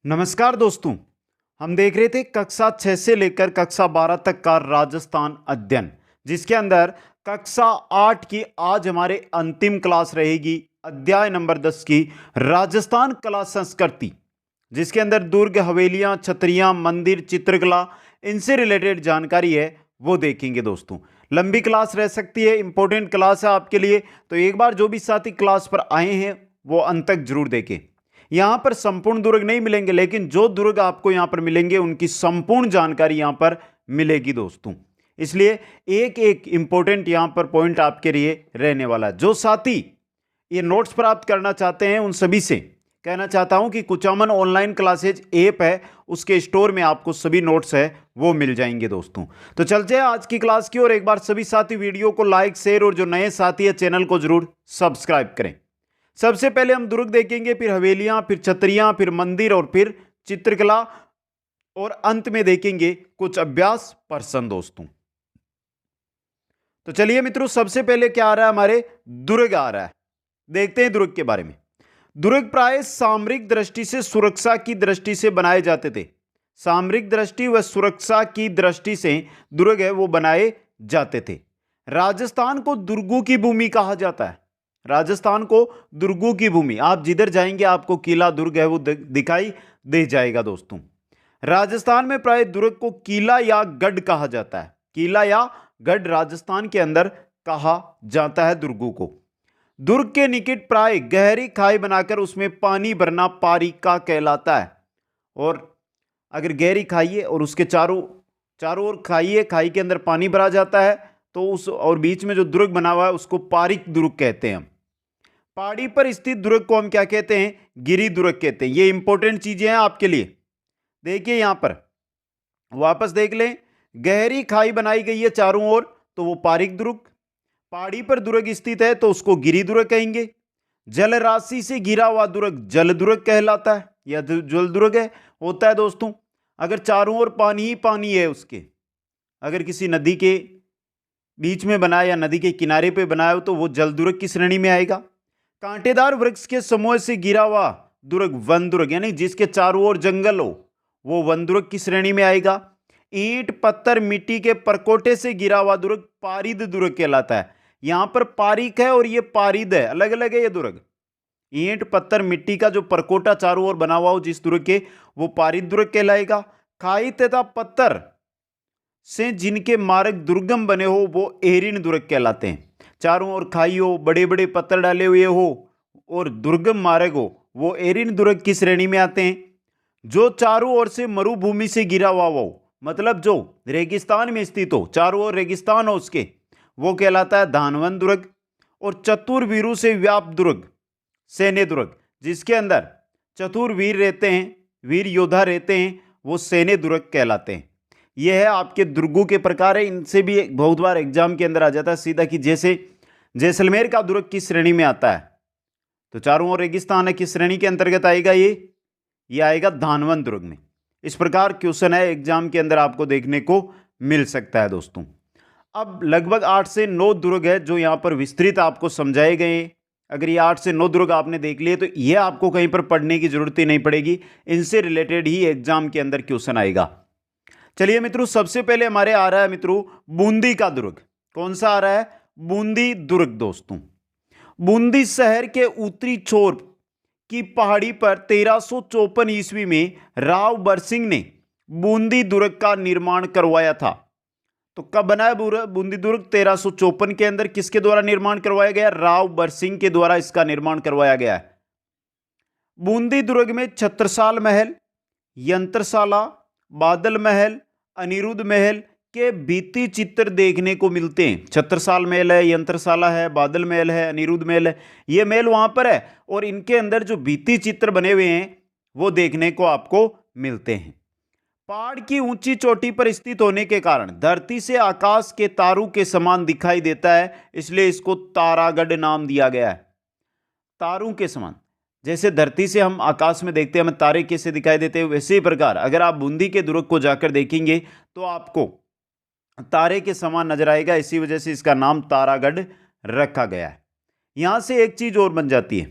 नमस्कार दोस्तों। हम देख रहे थे कक्षा 6 से लेकर कक्षा 12 तक का राजस्थान अध्ययन, जिसके अंदर कक्षा 8 की आज हमारे अंतिम क्लास रहेगी, अध्याय नंबर 10 की राजस्थान कला संस्कृति, जिसके अंदर दुर्ग, हवेलियां, छतरियां, मंदिर, चित्रकला, इनसे रिलेटेड जानकारी है वो देखेंगे। दोस्तों, लंबी क्लास रह सकती है, इंपॉर्टेंट क्लास है आपके लिए, तो एक बार जो भी साथी क्लास पर आए हैं वो अंत तक जरूर देखें। यहां पर संपूर्ण दुर्ग नहीं मिलेंगे, लेकिन जो दुर्ग आपको यहां पर मिलेंगे उनकी संपूर्ण जानकारी यहां पर मिलेगी दोस्तों। इसलिए एक एक इंपॉर्टेंट यहां पर पॉइंट आपके लिए रहने वाला है। जो साथी ये नोट्स प्राप्त करना चाहते हैं उन सभी से कहना चाहता हूं कि कुचामन ऑनलाइन क्लासेज ऐप है, उसके स्टोर में आपको सभी नोट्स है वो मिल जाएंगे दोस्तों। तो चलते हैं आज की क्लास की ओर। एक बार सभी साथी वीडियो को लाइक, शेयर और जो नए साथी है चैनल को जरूर सब्सक्राइब करें। सबसे पहले हम दुर्ग देखेंगे, फिर हवेलियां, फिर छतरियां, फिर मंदिर और फिर चित्रकला, और अंत में देखेंगे कुछ अभ्यास प्रश्न दोस्तों। तो चलिए मित्रों, सबसे पहले क्या आ रहा है, हमारे दुर्ग आ रहा है। देखते हैं दुर्ग के बारे में। दुर्ग प्राय सामरिक दृष्टि से, सुरक्षा की दृष्टि से बनाए जाते थे। सामरिक दृष्टि व सुरक्षा की दृष्टि से दुर्ग है वो बनाए जाते थे। राजस्थान को दुर्गों की भूमि कहा जाता है। राजस्थान को दुर्गों की भूमि, आप जिधर जाएंगे आपको किला दुर्ग है वो दिखाई दे जाएगा दोस्तों। राजस्थान में प्राय दुर्ग को किला या गढ़ कहा जाता है। किला या गढ़ राजस्थान के अंदर कहा जाता है दुर्गों को। दुर्ग के निकट प्राय गहरी खाई बनाकर उसमें पानी भरना पारिका कहलाता है। और अगर गहरी खाई है और उसके चारों चारों ओर खाई है, खाई के अंदर पानी भरा जाता है, तो उस और बीच में जो दुर्ग बना हुआ है उसको पारिक दुर्ग कहते हैं हम। पहाड़ी पर स्थित दुर्ग को हम क्या कहते हैं, गिरी दुर्ग कहते हैं। ये इंपॉर्टेंट चीजें हैं आपके लिए। देखिए यहां पर वापस देख लें, गहरी खाई बनाई गई है चारों ओर, तो वो पारिक दुर्ग। पहाड़ी पर दुर्ग स्थित है तो उसको गिरी दुर्ग कहेंगे। जल राशि से घिरा हुआ दुर्ग जल दुर्ग कहलाता है, या जल दुर्ग है होता है दोस्तों। अगर चारों ओर पानी ही पानी है उसके, अगर किसी नदी के बीच में बनाया या नदी के किनारे पे बनाया हो तो वो जल दुर्ग की श्रेणी में आएगा। कांटेदार वृक्ष के समूह से घिरा हुआ दुर्ग वन दुर्ग, यानी जिसके चारों ओर जंगल हो, वो वन दुर्ग की श्रेणी में आएगा। ईंट, पत्थर, मिट्टी के परकोटे से घिरा हुआ दुर्ग पारिद दुर्ग कहलाता है। यहां पर पारिक है और ये पारिद है, अलग अलग है ये दुर्ग। ईंट, पत्थर, मिट्टी का जो परकोटा चारों ओर बना हुआ हो जिस दुर्ग के, वो पारिद दुर्ग कहलाएगा। खाई तथा पत्थर से जिनके मार्ग दुर्गम बने हो वो एरिन दुर्ग कहलाते हैं। चारों ओर खाई हो, बड़े बड़े पत्थर डाले हुए हो और दुर्गम मार्ग हो, वो एरिन दुर्ग की श्रेणी में आते हैं। जो चारों ओर से मरुभूमि से घिरा हुआ हो, मतलब जो रेगिस्तान में स्थित हो, चारों ओर रेगिस्तान हो उसके, वो कहलाता है धानवन दुर्ग। और चतुर्वीरों से व्याप्त दुर्ग सैन्य दुर्ग, जिसके अंदर चतुर्वीर रहते हैं, वीर योद्धा रहते हैं, वो सैन्य दुर्ग कहलाते हैं। यह है आपके दुर्गों के प्रकार है। इनसे भी बहुत बार एग्जाम के अंदर आ जाता है सीधा कि जैसे जैसलमेर का दुर्ग किस श्रेणी में आता है, तो चारों ओर रेगिस्तान है, किस श्रेणी के अंतर्गत आएगा ये आएगा धानवन दुर्ग में। इस प्रकार क्वेश्चन है एग्जाम के अंदर आपको देखने को मिल सकता है दोस्तों। अब लगभग 8 से 9 दुर्ग है जो यहां पर विस्तृत आपको समझाए गए। अगर ये 8 से 9 दुर्ग आपने देख लिए तो ये आपको कहीं पर पढ़ने की जरूरत ही नहीं पड़ेगी, इनसे रिलेटेड ही एग्जाम के अंदर क्वेश्चन आएगा। चलिए मित्रों, सबसे पहले हमारे आ रहा है मित्रों बूंदी का दुर्ग। कौन सा आ रहा है, बूंदी दुर्ग दोस्तों। बूंदी शहर के उत्तरी छोर की पहाड़ी पर 1354 ईस्वी में राव बरसिंह ने बूंदी दुर्ग का निर्माण करवाया था। तो कब बना है बूंदी दुर्ग, 1354 के अंदर। किसके द्वारा निर्माण करवाया गया, राव बरसिंह के द्वारा इसका निर्माण करवाया गया है। बूंदी दुर्ग में छत्रसाल महल, यंत्रशाला, बादल महल, अनिरुद्ध महल के भित्ति चित्र देखने को मिलते हैं। छत्रसाल महल है, यंत्रशाला है, बादल महल है, अनिरुद्ध महल है, ये महल वहां पर है और इनके अंदर जो भित्ति चित्र बने हुए हैं वो देखने को आपको मिलते हैं। पहाड़ की ऊंची चोटी पर स्थित होने के कारण धरती से आकाश के तारों के समान दिखाई देता है, इसलिए इसको तारागढ़ नाम दिया गया है। तारों के समान, जैसे धरती से हम आकाश में देखते हैं हमें तारे कैसे दिखाई देते हैं, वैसे ही प्रकार अगर आप बूंदी के दुर्ग को जाकर देखेंगे तो आपको तारे के समान नजर आएगा। इसी वजह से इसका नाम तारागढ़ रखा गया है। यहां से एक चीज और बन जाती है,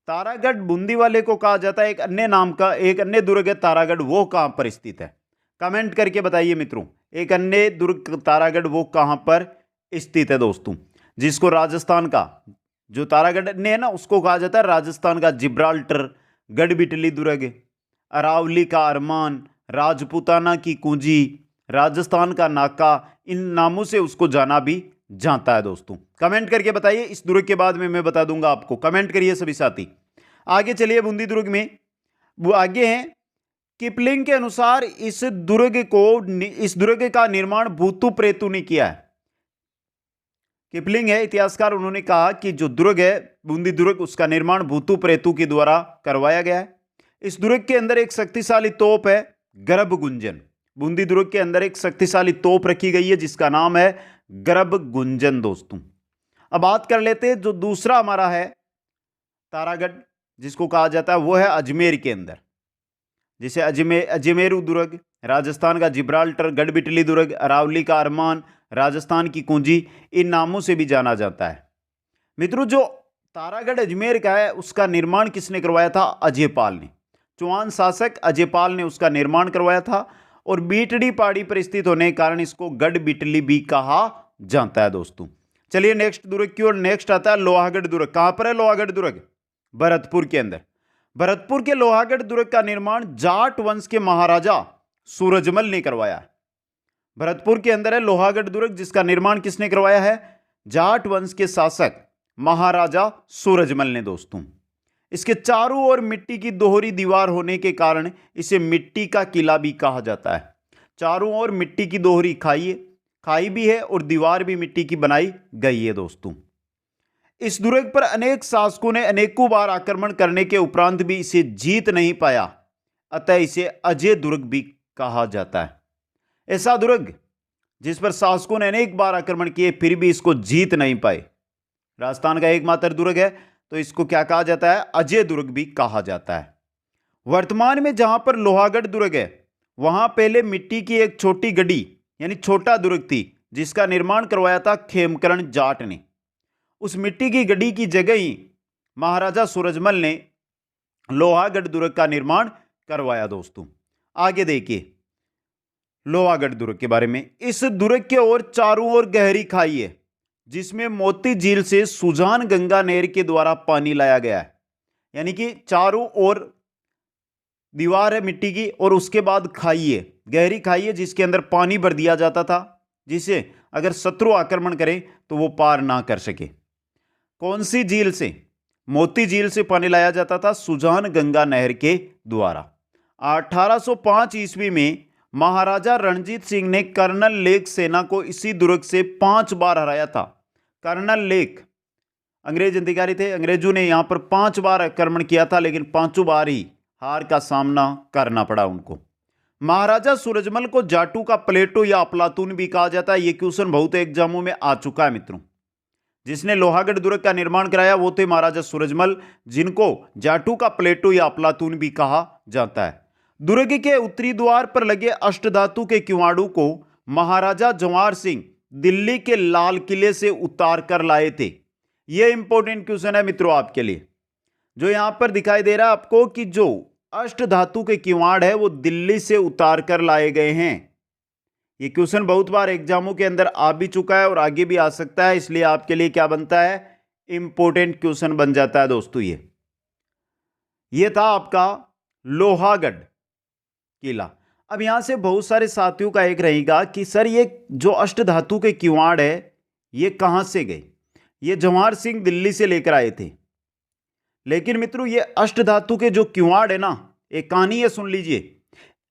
तारागढ़ बूंदी वाले को कहा जाता है, एक अन्य नाम का एक अन्य दुर्ग है तारागढ़, वो कहां पर स्थित है? कमेंट करके बताइए मित्रों, एक अन्य दुर्ग तारागढ़ वो कहां पर स्थित है दोस्तों, जिसको राजस्थान का जो तारागढ़ ने है ना उसको कहा जाता है राजस्थान का जिब्राल्टर, गढ़बिटली दुर्ग, अरावली का अरमान, राजपूताना की कुंजी, राजस्थान का नाका, इन नामों से उसको जाना भी जाता है दोस्तों। कमेंट करके बताइए, इस दुर्ग के बाद में मैं बता दूंगा आपको, कमेंट करिए सभी साथी। आगे चलिए बूंदी दुर्ग में, वो आगे हैं किपलिंग के अनुसार इस दुर्ग का निर्माण भूतू प्रेतु ने किया है। किपलिंग है इतिहासकार, उन्होंने कहा कि जो दुर्ग है बूंदी दुर्ग उसका निर्माण भूतू प्रेतु के द्वारा करवाया गया है। इस दुर्ग के अंदर एक शक्तिशाली तोप है गर्भ गुंजन। बूंदी दुर्ग के अंदर एक शक्तिशाली तोप रखी गई है जिसका नाम है गर्भ गुंजन दोस्तों। अब बात कर लेते हैं जो दूसरा हमारा है तारागढ़ जिसको कहा जाता है, वो है अजमेर के अंदर, जिसे अजमेरू दुर्ग, राजस्थान का जिब्राल्टर, गढ़बिटली दुर्ग, अरावली का अरमान, राजस्थान की कुंजी, इन नामों से भी जाना जाता है। मित्रों जो तारागढ़ अजमेर का है उसका निर्माण किसने करवाया था? अजयपाल ने। चौहान शासक अजयपाल ने उसका निर्माण करवाया था और बीटड़ी पहाड़ी पर स्थित होने के कारण इसको गढ़बिटली भी कहा जाता है दोस्तों। चलिए नेक्स्ट दुर्ग की ओर, नेक्स्ट आता है लोहागढ़ दुर्ग। कहां पर है लोहागढ़ दुर्ग? भरतपुर के अंदर। भरतपुर के लोहागढ़ दुर्ग का निर्माण जाट वंश के महाराजा सूरजमल ने करवाया है। भरतपुर के अंदर है लोहागढ़ दुर्ग जिसका निर्माण किसने करवाया है? जाट वंश के शासक महाराजा सूरजमल ने दोस्तों। इसके चारों ओर मिट्टी की दोहरी दीवार होने के कारण इसे मिट्टी का किला भी कहा जाता है। चारों ओर मिट्टी की दोहरी खाई भी है और दीवार भी मिट्टी की बनाई गई है दोस्तों। इस दुर्ग पर अनेक शासकों ने अनेकों बार आक्रमण करने के उपरांत भी इसे जीत नहीं पाया, अतः इसे अजय दुर्ग भी कहा जाता है। ऐसा दुर्ग जिस पर शासकों ने अनेक बार आक्रमण किए फिर भी इसको जीत नहीं पाए, राजस्थान का एकमात्र दुर्ग है, तो इसको क्या कहा जाता है? अजय दुर्ग भी कहा जाता है। वर्तमान में जहां पर लोहागढ़ दुर्ग है वहां पहले मिट्टी की एक छोटी गढ़ी यानी छोटा दुर्ग थी जिसका निर्माण करवाया था खेमकरण जाट ने। उस मिट्टी की गढ़ी की जगह ही महाराजा सूरजमल ने लोहागढ़ दुर्ग का निर्माण करवाया दोस्तों। आगे देखिए लोहागढ़ दुर्ग के बारे में। इस दुर्ग के ओर चारों ओर गहरी खाई है जिसमें मोती झील से सुजान गंगा नहर के द्वारा पानी लाया गया है। यानी कि चारों ओर दीवार है मिट्टी की और उसके बाद खाई है, गहरी खाई है जिसके अंदर पानी भर दिया जाता था जिसे अगर शत्रु आक्रमण करे तो वो पार ना कर सके। कौन सी झील से? मोती झील से पानी लाया जाता था सुजान गंगा नहर के द्वारा। 1805 ईस्वी में महाराजा रणजीत सिंह ने कर्नल लेक सेना को इसी दुर्ग से 5 बार हराया था। कर्नल लेक अंग्रेज अधिकारी थे, अंग्रेजों ने यहां पर 5 बार आक्रमण किया था लेकिन 5 बार ही हार का सामना करना पड़ा उनको। महाराजा सूरजमल को जाटू का प्लेटो या अफलातून भी कहा जाता है। यह क्वेश्चन बहुत एग्जामों में आ चुका है मित्रों। जिसने लोहागढ़ दुर्ग का निर्माण कराया वो थे महाराजा सूरजमल, जिनको जाटू का प्लेटो या अफलातून भी कहा जाता है। दुर्ग के उत्तरी द्वार पर लगे अष्टधातु के किवाड़ों को महाराजा जवाहर सिंह दिल्ली के लाल किले से उतार कर लाए थे। यह इंपॉर्टेंट क्वेश्चन है मित्रों आपके लिए, जो यहां पर दिखाई दे रहा है आपको कि जो अष्टधातु के किवाड़ है वो दिल्ली से उतार कर लाए गए हैं। यह क्वेश्चन बहुत बार एग्जामों के अंदर आ भी चुका है और आगे भी आ सकता है, इसलिए आपके लिए क्या बनता है? इंपॉर्टेंट क्वेश्चन बन जाता है दोस्तों। यह था आपका लोहागढ़ किला। अब यहां से बहुत सारे साथियों का एक रहेगा कि सर ये जो अष्टधातु के किवाड़ है ये कहां से गए? ये जवाहर सिंह दिल्ली से लेकर आए थे। लेकिन मित्रों ये अष्टधातु के जो किवाड़ है ना, एक कहानी है सुन लीजिए।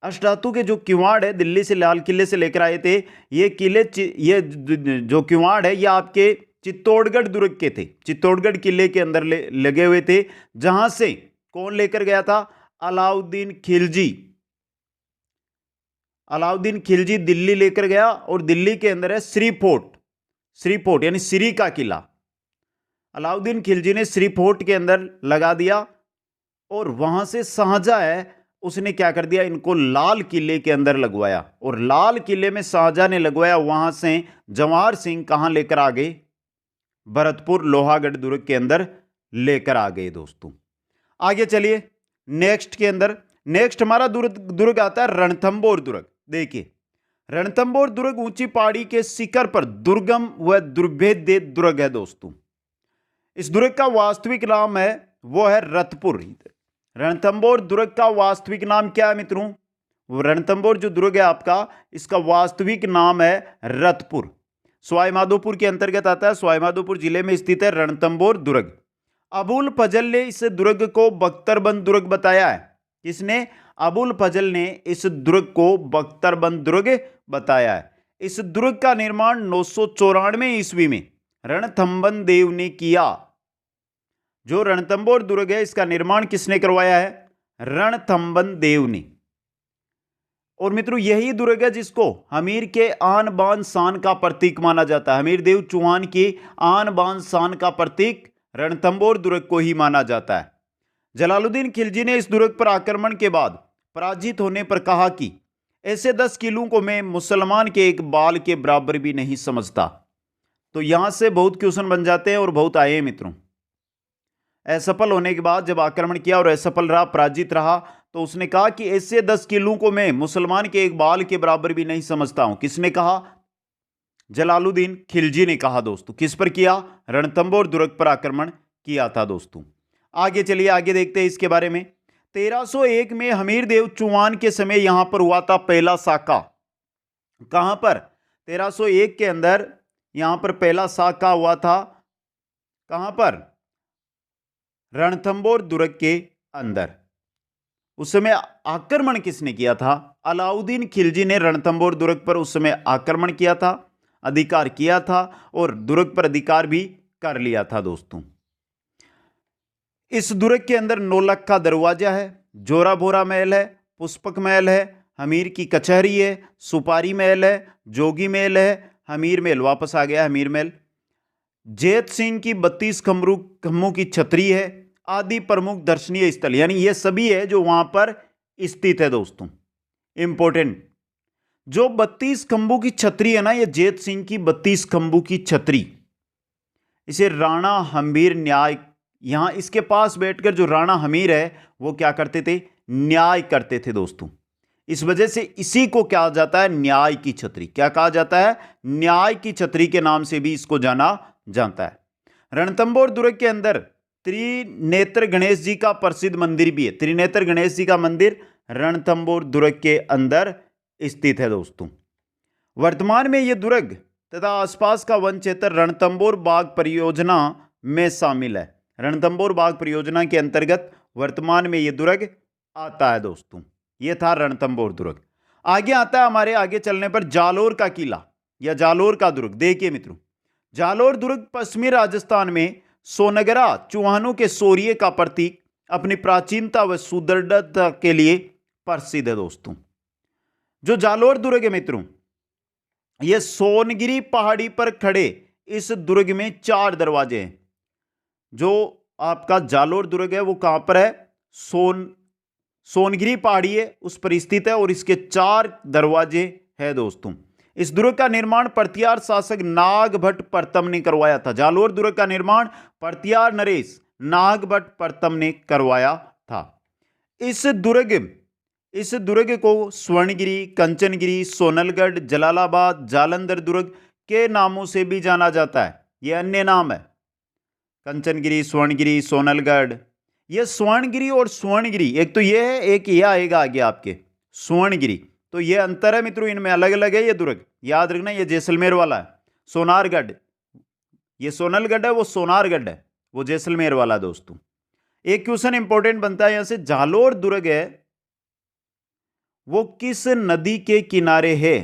अष्टधातु के जो किवाड़ है दिल्ली से लाल किले से लेकर आए थे। ये जो किवाड़ है ये आपके चित्तौड़गढ़ दुर्ग के थे, चित्तौड़गढ़ किले के अंदर लगे हुए थे, जहां से कौन लेकर गया था? अलाउद्दीन खिलजी। अलाउद्दीन खिलजी दिल्ली लेकर गया और दिल्ली के अंदर है श्री फोर्ट यानी श्री का किला। अलाउद्दीन खिलजी ने श्री फोर्ट के अंदर लगा दिया और वहां से शाहजहां है उसने क्या कर दिया? इनको लाल किले के अंदर लगवाया और लाल किले में शाहजहां ने लगवाया। वहां से जवाहर सिंह कहां लेकर आ गए? भरतपुर लोहागढ़ दुर्ग के अंदर लेकर आ गए दोस्तों। आगे चलिए नेक्स्ट के अंदर, नेक्स्ट हमारा दुर्ग आता है रणथंबोर दुर्ग। देखिए रणथंबोर दुर्ग ऊंची पहाड़ी के शिखर पर दुर्गम व दुर्भेद्य दुर्ग है दोस्तों। इस दुर्ग का वास्तविक नाम है वो है रतपुर। रणथंबोर दुर्ग का वास्तविक नाम क्या है मित्रों? वो रणथंबोर जो दुर्ग है आपका, इसका वास्तविक नाम है रतपुर। सवाई माधोपुर के अंतर्गत आता है, सवाई माधोपुर जिले में स्थित है रणथंबोर दुर्ग। अबुल फजल ने इस दुर्ग को बख्तरबंद दुर्ग बताया है। किसने? अबुल फजल ने इस दुर्ग को बख्तरबंद दुर्ग बताया है। इस दुर्ग का निर्माण 994 ईस्वी में रणथंबन देव ने किया। जो रणथंबोर दुर्ग है इसका निर्माण किसने करवाया है? रणथंबन देव ने। और मित्रों यही दुर्ग है जिसको हमीर के आन बान शान का प्रतीक माना जाता है। हमीर देव चौहान की आन बान शान का प्रतीक रणथंबोर दुर्ग को ही माना जाता है। जलालुद्दीन खिलजी ने इस दुर्ग पर आक्रमण के बाद पराजित होने पर कहा कि ऐसे 10 किलों को मैं मुसलमान के एक बाल के बराबर भी नहीं समझता। तो यहां से बहुत क्वेश्चन बन जाते हैं और बहुत आए हैं मित्रों। असफल होने के बाद जब आक्रमण किया और असफल रहा, पराजित रहा, तो उसने कहा कि ऐसे 10 किलों को मैं मुसलमान के एक बाल के बराबर भी नहीं समझता हूं। किसने कहा? जलालुद्दीन खिलजी ने कहा दोस्तों। किस पर किया? रणथंबोर दुर्ग पर आक्रमण किया था दोस्तों। आगे चलिए, आगे देखते हैं इसके बारे में। 1301 में हमीर देव चौहान के समय यहां पर हुआ था पहला साका। कहां पर? 1301 के अंदर यहां पर पहला साका हुआ था। कहां पर? रणथंबोर दुर्ग के अंदर। उस समय आक्रमण किसने किया था? अलाउद्दीन खिलजी ने रणथंबोर दुर्ग पर उस समय आक्रमण किया था, अधिकार किया था और दुर्ग पर अधिकार भी कर लिया था दोस्तों। इस दुर्ग के अंदर नौलखा दरवाजा है, जोरा भोरा महल है, पुष्पक महल है, हमीर की कचहरी है, सुपारी महल है, जोगी महल है, हमीर महल वापस आ गया हमीर महल, जैत सिंह की 32 खम्भों की छतरी है, आदि प्रमुख दर्शनीय स्थल, यानी ये सभी है जो वहां पर स्थित है दोस्तों। इंपॉर्टेंट, जो 32 खंभों की छतरी है ना, ये जैत सिंह की 32 खंभों की छतरी, इसे राणा हमीर न्याय, यहां इसके पास बैठकर जो राणा हमीर है वो क्या करते थे? न्याय करते थे दोस्तों। इस वजह से इसी को क्या कहा जाता है? न्याय की छतरी। क्या कहा जाता है? न्याय की छतरी के नाम से भी इसको जाना जाता है। रणथंबोर दुर्ग के अंदर त्रिनेत्र गणेश जी का प्रसिद्ध मंदिर भी है। त्रिनेत्र गणेश जी का मंदिर रणथंबोर दुर्ग के अंदर स्थित है दोस्तों। वर्तमान में यह दुर्ग तथा आसपास का वन क्षेत्र रणथंबोर बाग परियोजना में शामिल है। रणथंबोर बाग परियोजना के अंतर्गत वर्तमान में यह दुर्ग आता है दोस्तों। यह था रणथंबोर दुर्ग। आगे आता है हमारे आगे चलने पर जालोर का किला या जालोर का दुर्ग। देखिए मित्रों, जालोर दुर्ग पश्चिमी राजस्थान में सोनगरा चौहानों के शौर्य का प्रतीक, अपनी प्राचीनता व सुदृढ़ता के लिए प्रसिद्ध है दोस्तों। जो जालोर दुर्ग है मित्रों, यह सोनगिरी पहाड़ी पर खड़े इस दुर्ग में 4 दरवाजे हैं। जो आपका जालोर दुर्ग है वो कहां पर है? सोनगिरी पहाड़ी है उस पर स्थित है और इसके 4 दरवाजे हैं दोस्तों। इस दुर्ग का निर्माण पर्तियार शासक नागभट्ट प्रथम ने करवाया था। जालोर दुर्ग का निर्माण पर्तियार नरेश नागभट्ट प्रथम ने करवाया था। इस दुर्ग को स्वर्णगिरी, कंचनगिरी, सोनलगढ़, जलालाबाद, जालंधर दुर्ग के नामों से भी जाना जाता है। यह अन्य नाम है, कंचनगिरी, स्वर्णगिरी, सोनलगढ़। यह स्वर्णगिरी और स्वर्णगिरी, एक तो यह है, एक यह आएगा आगे आपके स्वर्णगिरी। तो यह अंतर है मित्रों, इनमें अलग अलग है। यह दुर्ग याद रखना, यह जैसलमेर वाला है। सोनारगढ़, यह सोनलगढ़ है, वो सोनारगढ़ है, वो जैसलमेर वाला दोस्तों। एक क्वेश्चन इंपॉर्टेंट बनता है यहां से, जालोर दुर्ग है वो किस नदी के किनारे है?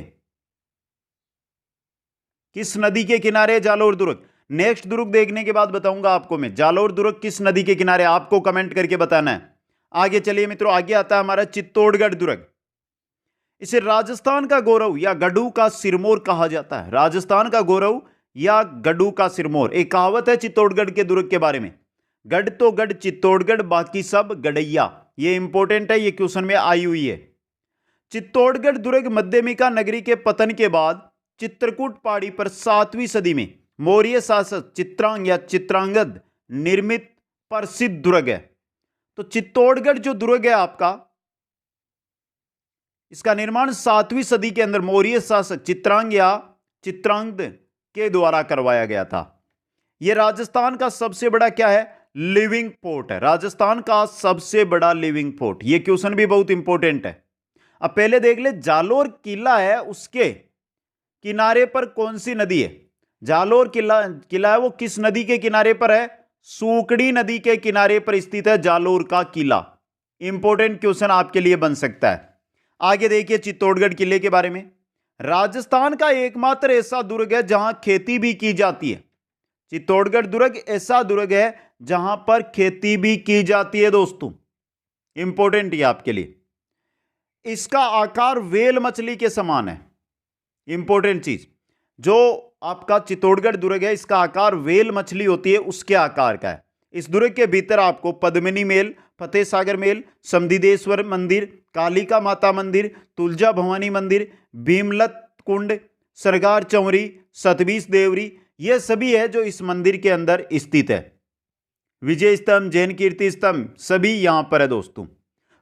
किस नदी के किनारे जालोर दुर्ग? नेक्स्ट दुर्ग देखने के बाद बताऊंगा आपको मैं, जालोर दुर्ग किस नदी के किनारे, आपको कमेंट करके बताना है। आगे चलिए मित्रों, आगे आता है हमारा चित्तौड़गढ़ दुर्ग। इसे राजस्थान का गौरव या गढ़ू का सिरमौर कहा जाता है। राजस्थान का गौरव या गढ़ू का सिरमौर, एक कहावत है चित्तौड़गढ़ के दुर्ग के बारे में, गढ़ तो गढ़ चित्तौड़गढ़ बाकी सब गढ़ैया। ये इंपॉर्टेंट है, ये क्वेश्चन में आई हुई है। चित्तौड़गढ़ दुर्ग मध्यमिका नगरी के पतन के बाद चित्रकूट पहाड़ी पर 7वीं सदी में मौर्य शासक चित्रांग या चित्रांगद निर्मित प्रसिद्ध दुर्ग है। तो चित्तौड़गढ़ जो दुर्ग है आपका, इसका निर्माण 7वीं सदी के अंदर मौर्य शासक चित्रांग या चित्रांगद के द्वारा करवाया गया था। यह राजस्थान का सबसे बड़ा क्या है, लिविंग पोर्ट है। राजस्थान का सबसे बड़ा लिविंग पोर्ट। यह क्वेश्चन भी बहुत इंपॉर्टेंट है। अब पहले देख ले, जालोर किला है, उसके किनारे पर कौन सी नदी है? जालोर किला है वो किस नदी के किनारे पर है? सूकड़ी नदी के किनारे पर स्थित है जालोर का किला। इंपॉर्टेंट क्वेश्चन आपके लिए बन सकता है। आगे देखिए चित्तौड़गढ़ किले के बारे में। राजस्थान का एकमात्र ऐसा दुर्ग है जहां खेती भी की जाती है। चित्तौड़गढ़ दुर्ग ऐसा दुर्ग है जहां पर खेती भी की जाती है दोस्तों। इंपॉर्टेंट है आपके लिए। इसका आकार व्हेल मछली के समान है। इंपॉर्टेंट चीज, जो आपका चित्तौड़गढ़ दुर्ग है, इसका आकार व्हेल मछली होती है उसके आकार का है। इस दुर्ग के भीतर आपको पद्मिनी महल, फतेह सागर महल, समधिदेश्वर मंदिर, कालिका माता मंदिर, तुलजा भवानी मंदिर, भीमलत कुंड, सरगार चौरी, सतबीस देवरी, यह सभी है जो इस मंदिर के अंदर स्थित है। विजय स्तंभ, जैन कीर्ति स्तंभ, सभी यहां पर है दोस्तों।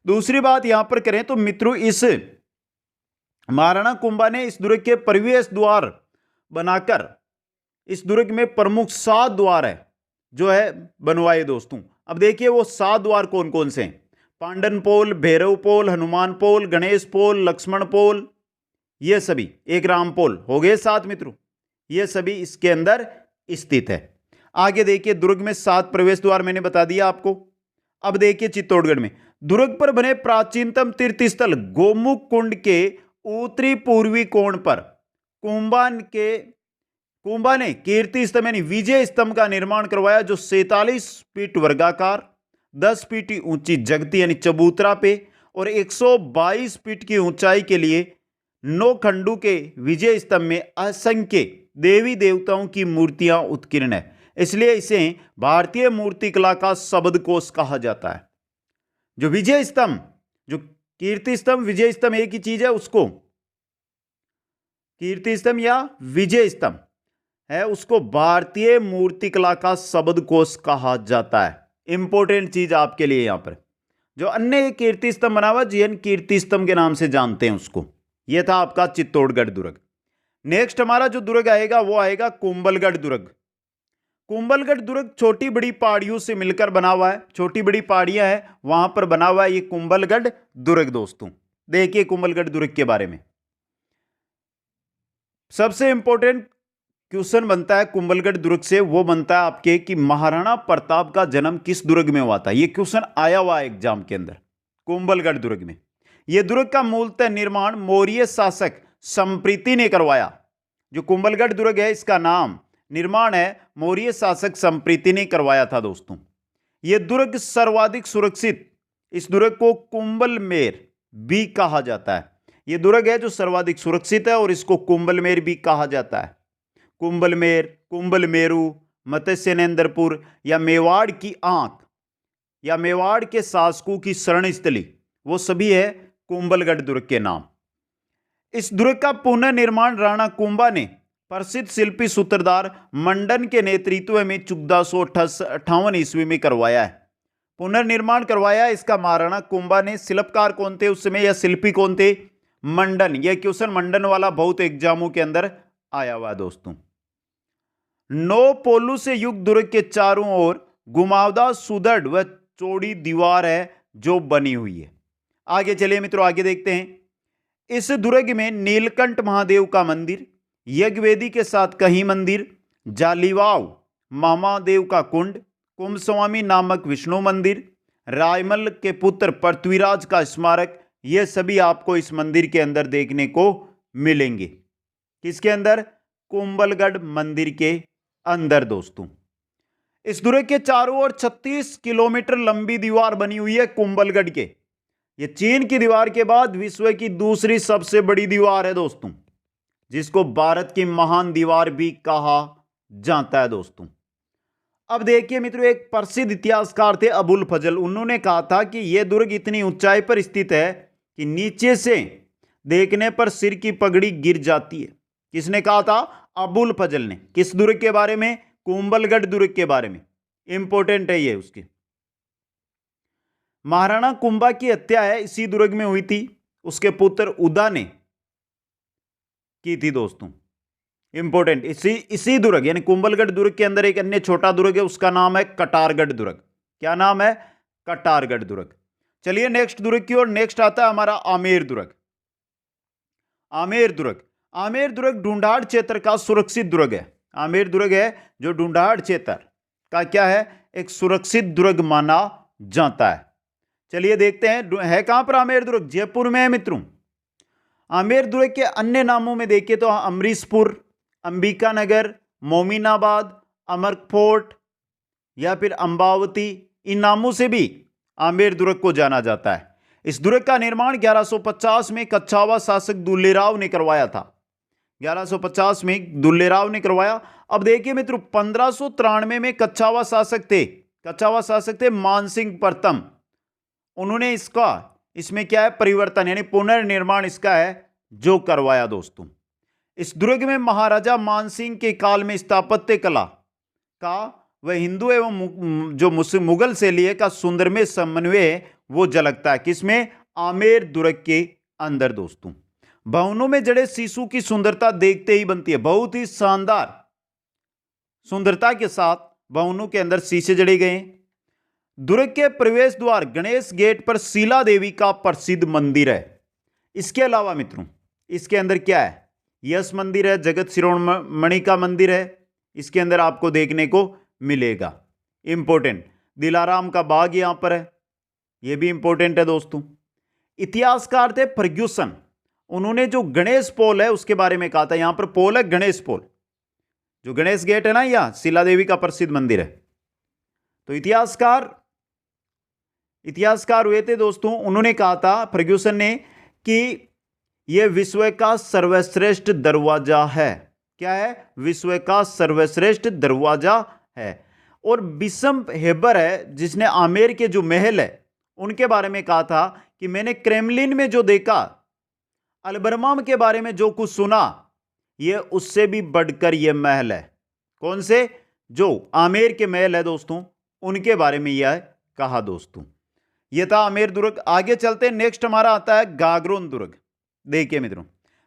दूसरी बात यहां पर करें तो मित्रों, इस महाराणा कुंभा ने इस दुर्ग के प्रवेश द्वार बनाकर इस दुर्ग में प्रमुख 7 द्वार है जो है बनवाए दोस्तों। अब देखिए वो 7 द्वार कौन कौन से हैं? पांडन पोल, भैरव पोल, हनुमान पोल, गणेश पोल, लक्ष्मण पोल, ये सभी, एक राम पोल, हो गए 7 मित्रों। ये सभी इसके अंदर स्थित है। आगे देखिए दुर्ग में 7 प्रवेश द्वार मैंने बता दिया आपको। अब देखिए चित्तौड़गढ़ में दुर्ग पर बने प्राचीनतम तीर्थ स्थल गोमुख कुंड के उत्तरी पूर्वी कोण पर कुंभा ने कीर्ति स्तंभ यानी विजय स्तंभ का निर्माण करवाया, जो 47 फीट वर्गाकार, 10 फीट ऊंची जगती यानी चबूतरा पे और 122 फीट की ऊंचाई के लिए 9 खंडों के विजय स्तंभ में असंख्य देवी देवताओं की मूर्तियां उत्कीर्ण है। इसलिए इसे भारतीय मूर्तिकला का शब्दकोश कहा जाता है। जो विजय स्तंभ, जो कीर्ति स्तंभ, विजय स्तंभ एक ही चीज है, उसको कीर्ति स्तंभ या विजय स्तंभ है, उसको भारतीय मूर्तिकला का शब्दकोश कहा जाता है। इंपॉर्टेंट चीज आपके लिए यहां पर। जो अन्य कीर्ति स्तंभ बना हुआ, जैन कीर्ति स्तंभ के नाम से जानते हैं उसको। यह था आपका चित्तौड़गढ़ दुर्ग। नेक्स्ट हमारा जो दुर्ग आएगा वो आएगा कुंभलगढ़ दुर्ग। कुंभलगढ़ दुर्ग छोटी बड़ी पहाड़ियों से मिलकर बना हुआ है। छोटी बड़ी पहाड़ियां हैं, वहां पर बना हुआ है ये कुंभलगढ़ दुर्ग दोस्तों। देखिए कुंभलगढ़ दुर्ग के बारे में सबसे इंपॉर्टेंट क्वेश्चन बनता है कुंभलगढ़ दुर्ग से, वो बनता है आपके कि महाराणा प्रताप का जन्म किस दुर्ग में हुआ था। ये क्वेश्चन आया हुआ है एग्जाम के अंदर। कुंभलगढ़ दुर्ग में यह दुर्ग का मूलतः निर्माण मौर्य शासक संप्रीति ने करवाया। जो कुंभलगढ़ दुर्ग है, इसका नाम निर्माण है मौर्य शासक संप्रीति ने करवाया था दोस्तों। यह दुर्ग सर्वाधिक सुरक्षित, इस दुर्ग को कुंभलमेर भी कहा जाता है। यह दुर्ग है जो सर्वाधिक सुरक्षित है और इसको कुंभलमेर भी कहा जाता है। कुंभलमेर, कुंभलमेरु, मत्स्यनेंद्रपुर या मेवाड़ की आंख या मेवाड़ के शासकों की शरण स्थली, वो सभी है कुंभलगढ़ दुर्ग के नाम। इस दुर्ग का पुनर्निर्माण राणा कुंभा ने प्रसिद्ध शिल्पी सूत्रधार मंडन के नेतृत्व में 1458 ईस्वी में करवाया है। पुनर्निर्माण करवाया इसका महाराणा कुंभा ने। शिल्पकार कौन थे उस समय या शिल्पी कौन थे? मंडन। यह क्वेश्चन मंडन वाला बहुत एग्जामों के अंदर आया हुआ दोस्तों। 9 पोलू से युक्त दुर्ग के चारों ओर घुमावदार सुदृढ़ व चौड़ी दीवार है जो बनी हुई है। आगे चलिए मित्रों, आगे देखते हैं। इस दुर्ग में नीलकंठ महादेव का मंदिर, यज्ञवेदी के साथ कहीं मंदिर, जालीवाव महादेव का कुंड, कुंभस्वामी नामक विष्णु मंदिर, रायमल के पुत्र पृथ्वीराज का स्मारक, ये सभी आपको इस मंदिर के अंदर देखने को मिलेंगे। किसके अंदर? कुंभलगढ़ मंदिर के अंदर दोस्तों। इस दुर्ग के चारों ओर 36 किलोमीटर लंबी दीवार बनी हुई है कुंभलगढ़ के। ये चीन की दीवार के बाद विश्व की दूसरी सबसे बड़ी दीवार है दोस्तों, जिसको भारत की महान दीवार भी कहा जाता है दोस्तों। अब देखिए मित्रों, एक प्रसिद्ध इतिहासकार थे अबुल फजल। उन्होंने कहा था कि यह दुर्ग इतनी ऊंचाई पर स्थित है कि नीचे से देखने पर सिर की पगड़ी गिर जाती है। किसने कहा था? अबुल फजल ने। किस दुर्ग के बारे में? कुंभलगढ़ दुर्ग के बारे में। इंपॉर्टेंट है ये उसके। महाराणा कुंभा की हत्या है इसी दुर्ग में हुई थी, उसके पुत्र उदा ने की थी दोस्तों। इंपॉर्टेंट, इसी दुर्ग यानी कुंभलगढ़ दुर्ग के अंदर एक अन्य छोटा दुर्ग है, उसका नाम है कटारगढ़ दुर्ग। क्या नाम है? कटारगढ़ दुर्ग। चलिए नेक्स्ट दुर्ग की ओर। नेक्स्ट आता है हमारा आमेर दुर्ग। आमेर दुर्ग, आमेर दुर्ग ढूंढाड़ क्षेत्र का सुरक्षित दुर्ग है। आमेर दुर्ग है जो ढूंढाड़ क्षेत्र का क्या है, एक सुरक्षित दुर्ग माना जाता है। चलिए देखते हैं है कहां पर आमेर दुर्ग, जयपुर में है मित्रों। आमेर दुर्ग के अन्य नामों में देखिए तो अमरीशपुर, अंबिका नगर, मोमिनाबाद, अमरफोर्ट या फिर अंबावती, इन नामों से भी आमेर दुर्ग को जाना जाता है। इस दुर्ग का निर्माण 1150 में कच्छावा शासक दुल्लेराव ने करवाया था। 1150 में दुल्लेराव ने करवाया। अब देखिए मित्रों 1593 में कच्छावा शासक थे मानसिंह प्रथम। उन्होंने इसमें क्या है, परिवर्तन यानी पुनर्निर्माण इसका है जो करवाया दोस्तों। इस दुर्ग में महाराजा मानसिंह के काल में स्थापत्य कला का वह हिंदू एवं जो मुगल शैली का सुंदरमय समन्वय वो झलकता है। किसमें? आमेर दुर्ग के अंदर दोस्तों। भवनों में जड़े शीशु की सुंदरता देखते ही बनती है। बहुत ही शानदार सुंदरता के साथ भवनों के अंदर शीशे जड़े गए हैं। दुर्ग के प्रवेश द्वार गणेश गेट पर शीला देवी का प्रसिद्ध मंदिर है। इसके अलावा मित्रों इसके अंदर क्या है, यश मंदिर है, जगत शिरोमणि का मंदिर है, इसके अंदर आपको देखने को मिलेगा। इंपॉर्टेंट, दिलाराम का बाग यहां पर है, यह भी इंपॉर्टेंट है दोस्तों। इतिहासकार थे फर्ग्यूसन, उन्होंने जो गणेश पोल है उसके बारे में कहा था। यहां पर पोल है गणेश पोल, जो गणेश गेट है ना, यह शीला देवी का प्रसिद्ध मंदिर है। तो इतिहासकार हुए थे दोस्तों, उन्होंने कहा था फर्ग्यूसन ने कि यह विश्व का सर्वश्रेष्ठ दरवाजा है। क्या है? विश्व का सर्वश्रेष्ठ दरवाजा है। और बिशप हेबर है जिसने आमेर के जो महल है उनके बारे में कहा था कि मैंने क्रेमलिन में जो देखा, अलबर्मा के बारे में जो कुछ सुना, यह उससे भी बढ़कर यह महल है। कौन से? जो आमेर के महल है दोस्तों, उनके बारे में यह कहा दोस्तों। यह था आमेर दुर्ग। आगे चलते हैं, नेक्स्ट हमारा आता है गागरोन दुर्ग। देखिए मित्रों,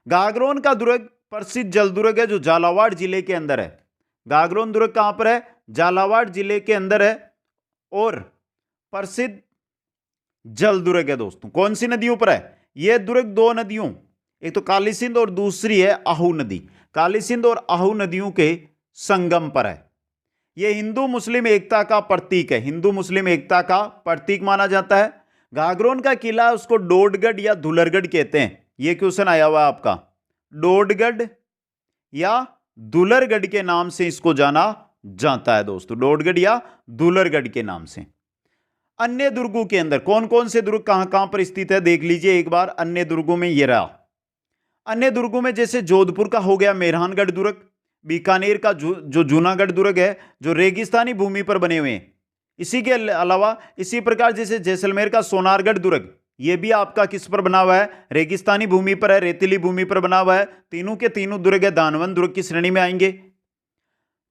गागरोन का दुर्ग प्रसिद्ध जल दुर्ग है जो झालावाड़ जिले के अंदर है। गागरोन दुर्ग कहां पर है? झालावाड़ जिले के अंदर है और प्रसिद्ध जल दुर्ग है दोस्तों। कौन सी नदियों पर है यह दुर्ग? दो नदियों, एक तो काली सिंध और दूसरी है आहू नदी। काली सिंध और आहू नदियों के संगम पर है। यह हिंदू मुस्लिम एकता का प्रतीक है, हिंदू मुस्लिम एकता का प्रतीक माना जाता है। गागरोन का किला उसको डोडगढ़ या धुलरगढ़ कहते हैं। यह क्वेश्चन आया हुआ है आपका, डोडगढ़ या दुलरगढ़ के नाम से इसको जाना जाता है दोस्तों, डोडगढ़ या दुलरगढ़ के नाम से। अन्य दुर्गों के अंदर कौन कौन से दुर्ग कहां कहां पर स्थित है देख लीजिए एक बार। अन्य दुर्गों में यह रहा, अन्य दुर्गों में जैसे जोधपुर का हो गया मेहरानगढ़ दुर्ग, बीकानेर का जो जूनागढ़ दुर्ग है जो रेगिस्तानी भूमि पर बने हुए हैं। इसी के अलावा इसी प्रकार जैसे जैसलमेर का सोनारगढ़ दुर्ग, यह भी आपका किस पर बना हुआ है? रेगिस्तानी भूमि पर है, रेतीली भूमि पर बना हुआ है। तीनों के तीनों दुर्ग है दानवन दुर्ग की श्रेणी में आएंगे।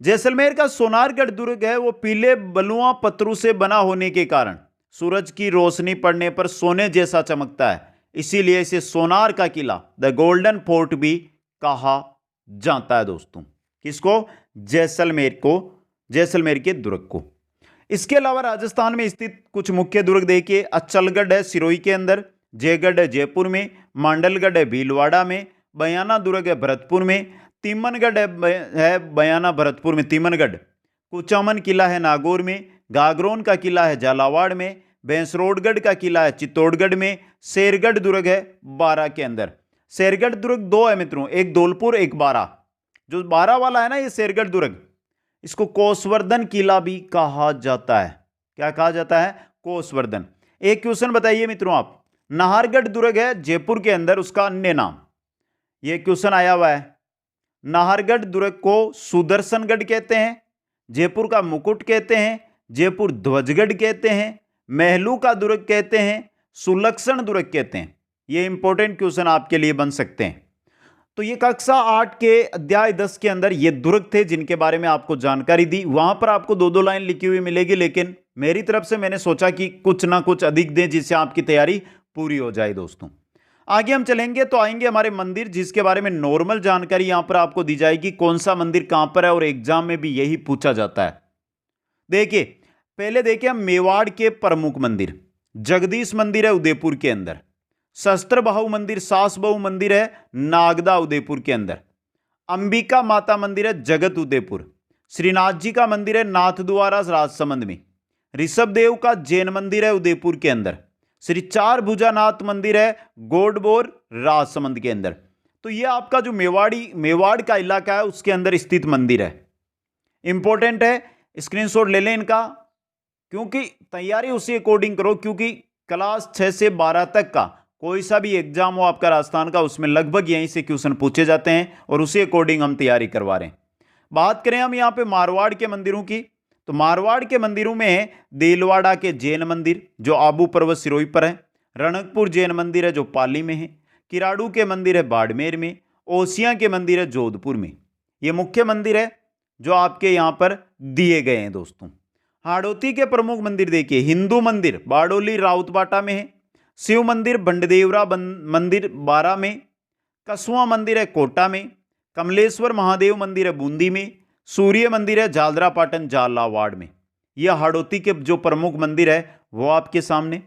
जैसलमेर का सोनारगढ़ दुर्ग है वो पीले बलुआ पत्थरों से बना होने के कारण सूरज की रोशनी पड़ने पर सोने जैसा चमकता है, इसीलिए इसे सोनार का किला, द गोल्डन फोर्ट भी कहा जाता है दोस्तों। किसको? जैसलमेर के दुर्ग को। इसके अलावा राजस्थान में स्थित कुछ मुख्य दुर्ग देखिए, अचलगढ़ है सिरोही के अंदर, जयगढ़ है जयपुर में, मांडलगढ़ है भीलवाड़ा में, बयाना दुर्ग है भरतपुर में, तिमनगढ़ है बयाना भरतपुर में तिमनगढ़, कुचामन किला है नागौर में, गागरोन का किला है झालावाड़ में, भैंसरोडगढ़ का किला है चित्तौड़गढ़ में, शेरगढ़ दुर्ग है बारां के अंदर। शेरगढ़ दुर्ग दो है मित्रों, एक धौलपुर एक बारां। जो बारां वाला है ना ये शेरगढ़ दुर्ग, इसको कोसवर्धन किला भी कहा जाता है। क्या कहा जाता है? कोसवर्धन। एक क्वेश्चन बताइए मित्रों आप, नाहरगढ़ दुर्ग है जयपुर के अंदर, उसका अन्य नाम, यह क्वेश्चन आया हुआ है। नाहरगढ़ दुर्ग को सुदर्शनगढ़ कहते हैं, जयपुर का मुकुट कहते हैं, जयपुर ध्वजगढ़ कहते हैं, महलू का दुर्ग कहते हैं, सुलक्षण दुर्ग कहते हैं। ये इंपॉर्टेंट क्वेश्चन आपके लिए बन सकते हैं। तो ये कक्षा 8 के अध्याय 10 के अंदर ये दुर्ग थे जिनके बारे में आपको जानकारी दी। वहां पर आपको दो दो लाइन लिखी हुई मिलेगी, लेकिन मेरी तरफ से मैंने सोचा कि कुछ ना कुछ अधिक दें जिससे आपकी तैयारी पूरी हो जाए दोस्तों। आगे हम चलेंगे तो आएंगे हमारे मंदिर, जिसके बारे में नॉर्मल जानकारी यहां पर आपको दी जाएगी, कौन सा मंदिर कहां पर है, और एग्जाम में भी यही पूछा जाता है। देखिए, पहले देखिए हम मेवाड़ के प्रमुख मंदिर। जगदीश मंदिर है उदयपुर के अंदर। शस्त्र बाहु मंदिर, सास बहु मंदिर है नागदा उदयपुर के अंदर। अंबिका माता मंदिर है जगत उदयपुर। श्रीनाथ जी का मंदिर है नाथ द्वारा राजसमंद में। ऋषभ देव का जैन मंदिर है उदयपुर के अंदर। श्री चार भुजानाथ मंदिर है गोडबोर राजसमंद के अंदर। तो यह आपका जो मेवाड़ का इलाका है उसके अंदर स्थित मंदिर है। इंपॉर्टेंट है, स्क्रीनशॉट ले लें इनका, क्योंकि तैयारी उसी अकॉर्डिंग करो, क्योंकि क्लास 6 से 12 तक का कोई सा भी एग्जाम हो आपका राजस्थान का, उसमें लगभग यहीं से क्वेश्चन पूछे जाते हैं और उसी अकॉर्डिंग हम तैयारी करवा रहे हैं। बात करें हम यहाँ पे मारवाड़ के मंदिरों की, तो मारवाड़ के मंदिरों में है देलवाड़ा के जैन मंदिर जो आबू पर्वत सिरोही पर है। रणकपुर जैन मंदिर है जो पाली में है। किराड़ू के मंदिर है बाड़मेर में। ओसिया के मंदिर है जोधपुर में। ये मुख्य मंदिर है जो आपके यहाँ पर दिए गए हैं दोस्तों। हाड़ौती के प्रमुख मंदिर देखिए, हिंदू मंदिर बारडोली राउतबाटा में है। शिव मंदिर बंडदेवरा मंदिर बारा में। कसुआ मंदिर है कोटा में। कमलेश्वर महादेव मंदिर है बूंदी में। सूर्य मंदिर है झालरापाटन झालावाड़ में। यह हाड़ौती के जो प्रमुख मंदिर है वो आपके सामने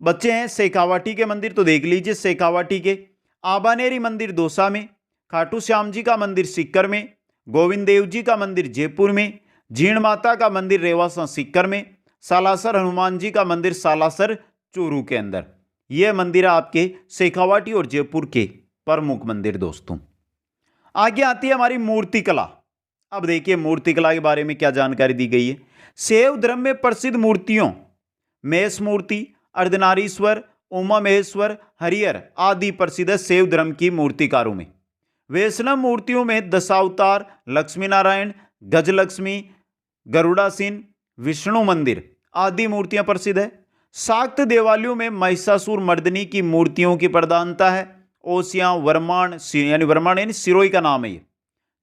बच्चे हैं। शेखावाटी के मंदिर तो देख लीजिए, शेखावाटी के। आबानेरी मंदिर दौसा में। खाटू श्याम जी का मंदिर सिक्कर में। गोविंद देव जी का मंदिर जयपुर में। जीण माता का मंदिर रेवासा सिक्कर में। सालासर हनुमान जी का मंदिर सालासर चूरू के अंदर। यह मंदिर आपके शेखावाटी और जयपुर के प्रमुख मंदिर दोस्तों। आगे आती है हमारी मूर्ति कला। अब देखिए मूर्ति कला के बारे में क्या जानकारी दी गई है। शैव धर्म में प्रसिद्ध मूर्तियों मेष मूर्ति, अर्धनारीश्वर, उमा महेश्वर, हरिहर आदि प्रसिद्ध है शैव धर्म की मूर्तिकारों में। वैष्णव मूर्तियों में दशावतार, लक्ष्मी नारायण, गजलक्ष्मी, गरुड़ासीन, विष्णु मंदिर आदि मूर्तियां प्रसिद्ध है। शाक्त देवालयों में महिषासुर मर्दिनी की मूर्तियों की प्रधानता है। ओसियां, वर्माण यानी सिरोही का नाम है ये।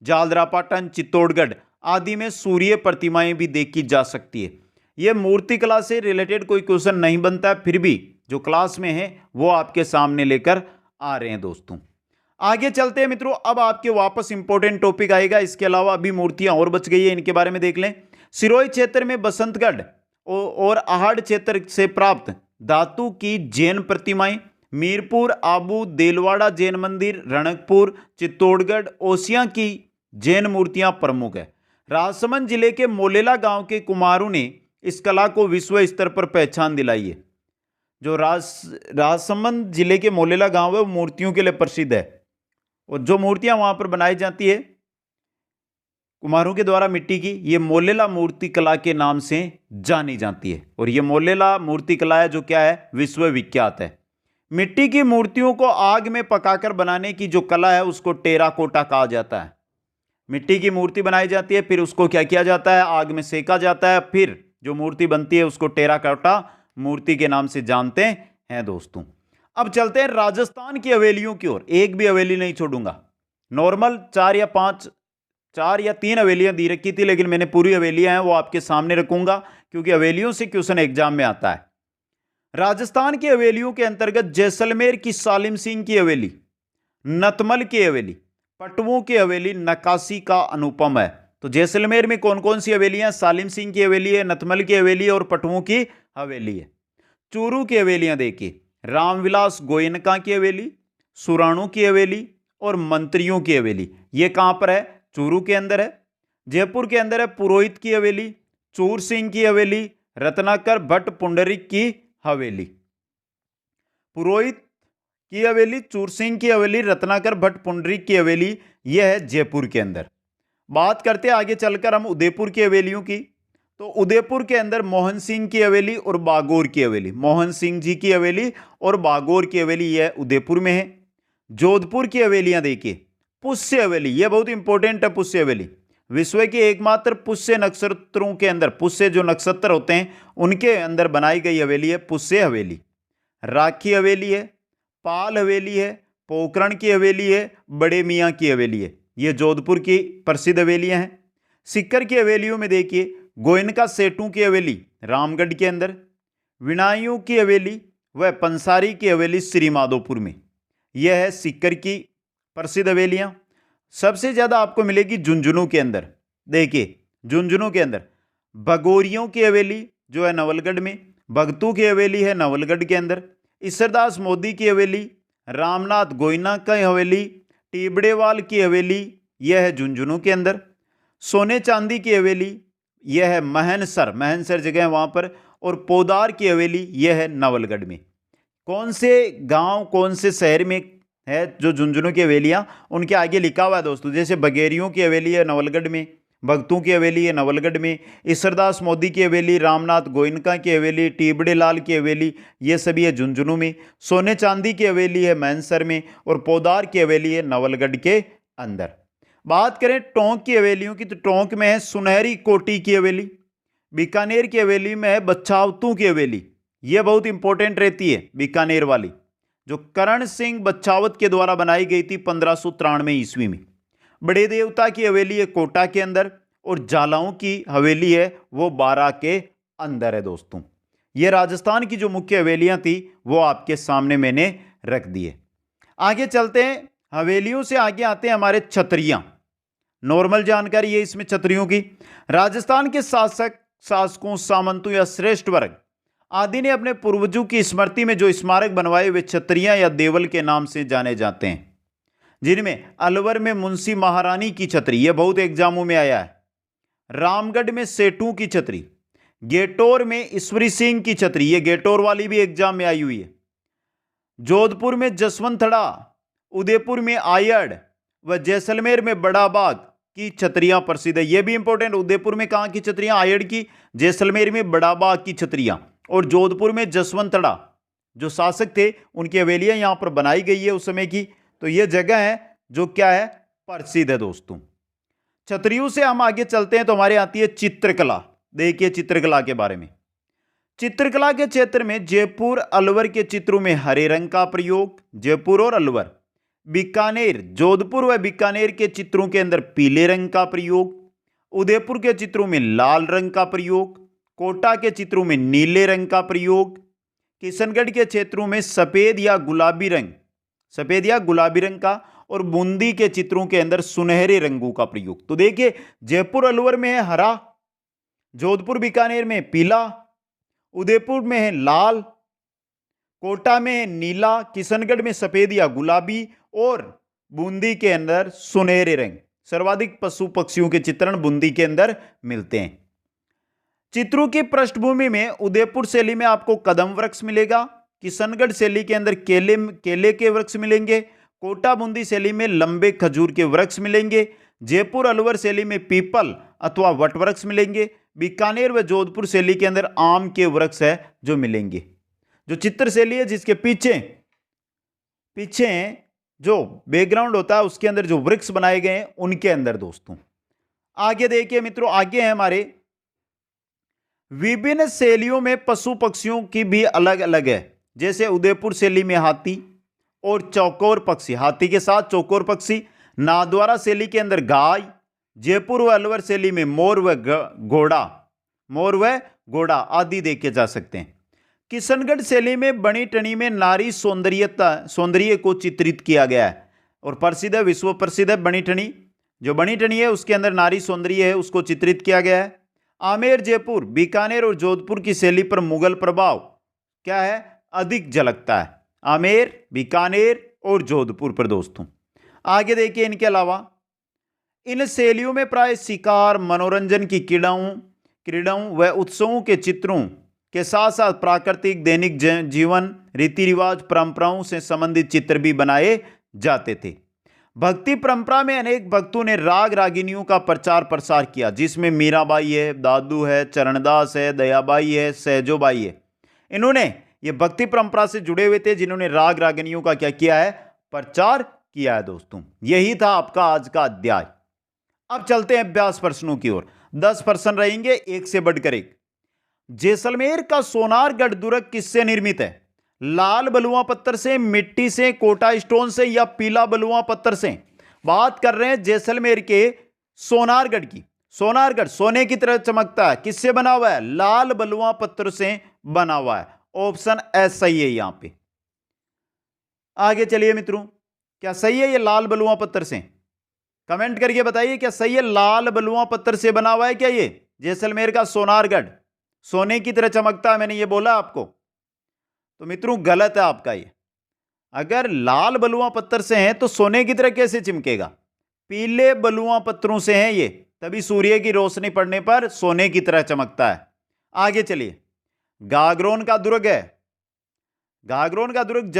झालरापाटन, चित्तौड़गढ़ आदि में सूर्य प्रतिमाएं भी देखी जा सकती है। यह मूर्ति कला से रिलेटेड कोई क्वेश्चन नहीं बनता है, फिर भी जो क्लास में है वो आपके सामने लेकर आ रहे हैं दोस्तों। आगे चलते हैं मित्रों, अब आपके वापस इंपॉर्टेंट टॉपिक आएगा। इसके अलावा अभी मूर्तियां और बच गई है, इनके बारे में देख लें। सिरोही क्षेत्र में बसंतगढ़ और आहड़ क्षेत्र से प्राप्त धातु की जैन प्रतिमाएं। मीरपुर, आबू, देलवाड़ा जैन मंदिर, रणकपुर, चित्तौड़गढ़, ओसिया की जैन मूर्तियां प्रमुख है। राजसमंद जिले के मोलेला गांव के कुम्हारों ने इस कला को विश्व स्तर पर पहचान दिलाई है। जो राजसमंद जिले के मोलेला गांव है वो मूर्तियों के लिए प्रसिद्ध है, और जो मूर्तियां वहां पर बनाई जाती है कुम्हारों के द्वारा मिट्टी की, ये मोलेला मूर्ति कला के नाम से जानी जाती है। और ये मोलेला मूर्ति कला है जो क्या है, विश्व विख्यात है। मिट्टी की मूर्तियों को आग में पकाकर बनाने की जो कला है उसको टेराकोटा कहा जाता है। मिट्टी की मूर्ति बनाई जाती है, फिर उसको क्या किया जाता है, आग में सेका जाता है, फिर जो मूर्ति बनती है उसको टेराकोटा मूर्ति के नाम से जानते हैं दोस्तों। अब चलते हैं राजस्थान की हवेलियों की ओर। एक भी हवेली नहीं छोड़ूंगा। नॉर्मल 4 या 3 हवेलियां दी रखी थी, लेकिन मैंने पूरी हवेलियां हैं वो आपके सामने रखूंगा, क्योंकि हवेलियों से क्वेश्चन एग्जाम में आता है। राजस्थान की हवेलियों के अंतर्गत जैसलमेर की सालिम सिंह की हवेली, नतमल की हवेली, पटवों की हवेली, नकाशी का अनुपम है। तो जैसलमेर में कौन कौन सी हवेलियां, सालिम सिंह की हवेली है, नतमल की हवेली है और पटवों की हवेली है। चूरू की हवेलियां देखिए, रामविलास गोयनका की हवेली, सुराणु की हवेली और मंत्रियों की हवेली। ये कहां पर है, चूरू के अंदर है। जयपुर के अंदर है पुरोहित की हवेली, चूर सिंह की हवेली, रत्नाकर भट्ट पुंडरिक की हवेली। पुरोहित की हवेली, चूर सिंह की हवेली, रत्नाकर भट्ट पुंडरिक की हवेली, यह है जयपुर के अंदर। बात करते हैं आगे चलकर हम उदयपुर की हवेलियों की। तो उदयपुर के अंदर मोहन सिंह की हवेली और बागोर की हवेली, मोहन सिंह जी की हवेली और बागोर की हवेली, यह उदयपुर में है। जोधपुर की हवेलियां देखिए, पुष्य हवेली, यह बहुत इंपॉर्टेंट है। पुष्य हवेली विश्व की एकमात्र पुष्य नक्षत्रों के अंदर, पुष्य जो नक्षत्र होते हैं उनके अंदर बनाई गई हवेली है पुष्य हवेली। राखी हवेली है, पाल हवेली है, पोखरण की हवेली है, बड़े मियाँ की हवेली है। ये जोधपुर की प्रसिद्ध हवेलियां हैं। सिक्कर की हवेलियों में देखिए गोयनका सेठों की हवेली रामगढ़ के अंदर, विनायियों की हवेली व पंसारी की हवेली श्री माधोपुर में। यह है सीकर की प्रसिद्ध हवेलियां। सबसे ज्यादा आपको मिलेगी झुंझुनू के अंदर। देखिए झुंझुनू के अंदर भगोरियों की हवेली जो है नवलगढ़ में, भगतू की हवेली है नवलगढ़ के अंदर, ईश्वरदास मोदी की हवेली, रामनाथ गोयना की हवेली, टिबड़ेवाल की हवेली यह है झुंझुनू के अंदर, सोने चांदी की हवेली यह है महनसर जगह है वहां पर, और पोदार की हवेली यह है नवलगढ़ में। कौन से गांव कौन से शहर में है जो झुंझुनू की हवेलियां, उनके आगे लिखा हुआ है दोस्तों। जैसे बघेरियों की हवेली है नवलगढ़ में, भगतों की हवेली है नवलगढ़ में, ईश्वरदास मोदी की हवेली, रामनाथ गोयनका की हवेली, टिबड़े लाल की हवेली ये सभी है झुंझुनू में, सोने चांदी की हवेली है मैनसर में, और पोदार की हवेली है नवलगढ़ के अंदर। बात करें टोंक की हवेलियों की तो टोंक में है सुनहरी कोटी की हवेली, बीकानेर की हवेली में है बच्छावतों की हवेली, यह बहुत इंपॉर्टेंट रहती है बीकानेर वाली, जो करण सिंह बच्छावत के द्वारा बनाई गई थी 1593 ईस्वी में। बड़े देवता की हवेली है कोटा के अंदर, और जालाओं की हवेली है वो बारा के अंदर है दोस्तों। ये राजस्थान की जो मुख्य हवेलियां थी वो आपके सामने मैंने रख दी है। आगे चलते हैं, हवेलियों से आगे आते हैं हमारे छत्रियां। नॉर्मल जानकारी है इसमें छत्रियों की। राजस्थान के शासकों, सामंतों या श्रेष्ठ वर्ग आदि ने अपने पूर्वजों की स्मृति में जो स्मारक बनवाए वे छत्रियां या देवल के नाम से जाने जाते हैं, जिनमें अलवर में मुंशी महारानी की छतरी, यह बहुत एग्जामों में आया है, रामगढ़ में सेठों की छतरी, गेटोर में ईश्वरी सिंह की छतरी, यह गेटोर वाली भी एग्जाम में आई हुई है, जोधपुर में जसवंतड़ा, उदयपुर में आयड़ व जैसलमेर में बड़ा बाग की छतरियां प्रसिद्ध है। यह भी इंपॉर्टेंट, उदयपुर में कहां की छतरियां, आयड़ की, जैसलमेर में बड़ा बाग की छतरियां, और जोधपुर में जसवंतड़ा जो शासक थे उनकी हवेलियां यहां पर बनाई गई है उस समय की। तो यह जगह है जो क्या है, प्रसिद्ध है दोस्तों। छतरियों से हम आगे चलते हैं तो हमारे आती है चित्रकला। देखिए चित्रकला के बारे में, चित्रकला के क्षेत्र में जयपुर अलवर के चित्रों में हरे रंग का प्रयोग, जयपुर और अलवर, बीकानेर, जोधपुर व बीकानेर के चित्रों के अंदर पीले रंग का प्रयोग, उदयपुर के चित्रों में लाल रंग का प्रयोग, कोटा के चित्रों में नीले रंग का प्रयोग, किशनगढ़ के क्षेत्रों में सफेद या गुलाबी रंग का, और बूंदी के चित्रों के अंदर सुनहरे रंगों का प्रयोग। तो देखिए जयपुर अलवर में है हरा, जोधपुर बीकानेर में पीला, उदयपुर में है लाल, कोटा में है नीला, किशनगढ़ में सफेद या गुलाबी, और बूंदी के अंदर सुनहरे रंग। सर्वाधिक पशु पक्षियों के चित्रण बूंदी के अंदर मिलते हैं। चित्रों की पृष्ठभूमि में उदयपुर शैली में आपको कदम वृक्ष मिलेगा, किशनगढ़ शैली के अंदर केले के वृक्ष मिलेंगे, कोटा बूंदी शैली में लंबे खजूर के वृक्ष मिलेंगे, जयपुर अलवर शैली में पीपल अथवा वट वृक्ष मिलेंगे, बीकानेर व जोधपुर शैली के अंदर आम के वृक्ष है जो मिलेंगे। जो चित्र शैली है जिसके पीछे जो बैकग्राउंड होता है उसके अंदर जो वृक्ष बनाए गए हैं उनके अंदर दोस्तों। आगे देखिए मित्रों, आगे है हमारे विभिन्न शैलियों में पशु पक्षियों की भी अलग अलग है। जैसे उदयपुर शैली में हाथी और चौकोर पक्षी, हाथी के साथ चौकोर पक्षी, नाथद्वारा शैली के अंदर गाय, जयपुर व अलवर शैली में मोर व घोड़ा आदि देखे जा सकते हैं। किशनगढ़ शैली में बनी टनी में नारी सौंदर्य को चित्रित किया गया है और प्रसिद्ध है, विश्व प्रसिद्ध है बनी टनी। जो बनी टनी है उसके अंदर नारी सौंदर्य है उसको चित्रित किया गया है। आमेर, जयपुर, बीकानेर और जोधपुर की शैली पर मुगल प्रभाव क्या है, अधिक झलकता है। आमेर, बीकानेर और जोधपुर पर दोस्तों। आगे देखिए, इनके अलावा इन शैलियों में प्राय शिकार, मनोरंजन की क्रीड़ाओं व उत्सवों के चित्रों के साथ साथ प्राकृतिक दैनिक जीवन, रीति रिवाज, परंपराओं से संबंधित चित्र भी बनाए जाते थे। भक्ति परंपरा में अनेक भक्तों ने राग रागिनियों का प्रचार प्रसार किया, जिसमें मीराबाई है, दादू है, चरणदास है, दयाबाई है, सहजोबाई है। इन्होंने ये भक्ति परंपरा से जुड़े हुए थे जिन्होंने राग रागिनियों का क्या किया है, प्रचार किया है दोस्तों। यही था आपका आज का अध्याय। अब चलते हैं अभ्यास प्रश्नों की ओर। 10 प्रश्न रहेंगे, एक से बढ़कर एक। जैसलमेर का सोनारगढ़ दुर्ग किससे निर्मित है? लाल बलुआ पत्थर से, मिट्टी से, कोटा स्टोन से या पीला बलुआ पत्थर से? बात कर रहे हैं जैसलमेर के सोनारगढ़ की। सोनारगढ़ सोने की तरह चमकता है, किससे बना हुआ है? लाल बलुआ पत्थर से बना हुआ है। ऑप्शन एस सही है यहां पे। आगे चलिए मित्रों, क्या सही है ये लाल बलुआ पत्थर से? कमेंट करके बताइए क्या सही है, लाल बलुआ पत्थर से बना हुआ है क्या ये जैसलमेर का सोनारगढ़? सोने की तरह चमकता है, मैंने ये बोला आपको? तो मित्रों गलत है आपका ये। अगर लाल बलुआ पत्थर से है तो सोने की तरह कैसे चिमकेगा? पीले बलुआ पत्थरों से है ये, तभी सूर्य की रोशनी पड़ने पर सोने की तरह चमकता है। आगे चलिए, गागरोन का दुर्ग है, गागरोन का दुर्ग